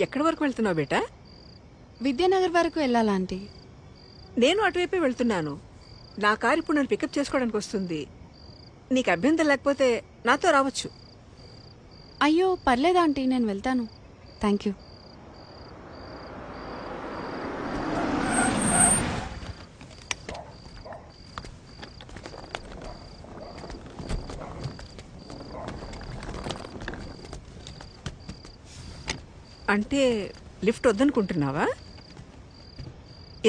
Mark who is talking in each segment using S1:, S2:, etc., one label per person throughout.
S1: ఎక్కడి వరకు వెళ్తున్నావు బేటా?
S2: విద్యానగర్ వరకు వెళ్ళాలా ఆంటీ?
S1: నేను అటువైపే వెళ్తున్నాను. నా కారు ఇప్పుడు నన్ను పికప్ చేసుకోవడానికి వస్తుంది. నీకు అభ్యంతరం లేకపోతే నాతో రావచ్చు.
S2: అయ్యో పర్లేదు ఆంటీ, నేను వెళ్తాను. Thank you.
S1: అంటే లిఫ్ట్ వద్దనుకుంటున్నావా?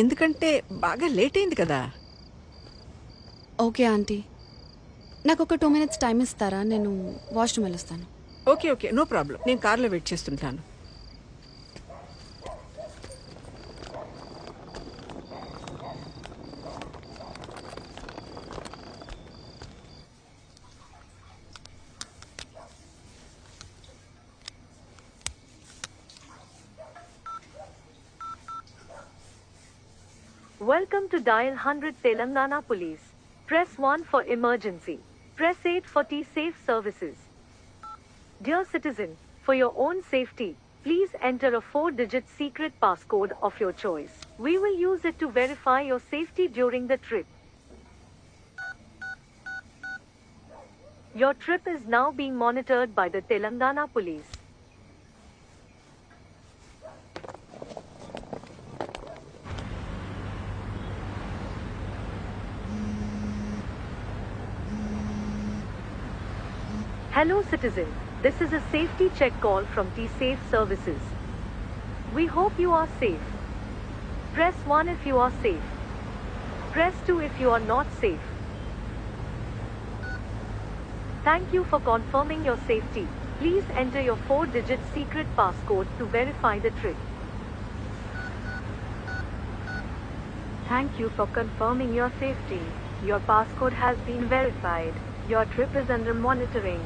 S1: ఎందుకంటే బాగా లేట్ అయింది కదా.
S2: ఓకే ఆంటీ, నాకు ఒక 2 minutes టైం ఇస్తారా? నేను వాష్రూమ్ వెళ్ళొస్తాను.
S1: Okay okay, no problem. నేను కార్లో వెయిట్ చేస్తుంటాను.
S3: Welcome to Dial 100 Telangana Police. Press 1 for emergency. Press 8 for T-Safe services. Dear citizen, for your own safety, please enter a 4-digit secret passcode of your choice. We will use it to verify your safety during the trip. Your trip is now being monitored by the Telangana Police. Hello citizen, this is a safety check call from T-Safe services. We hope you are safe. Press 1 if you are safe. Press 2 if you are not safe. Thank you for confirming your safety. Please enter your 4-digit secret passcode to verify the trip. Thank you for confirming your safety. Your passcode has been verified. Your trip is under monitoring.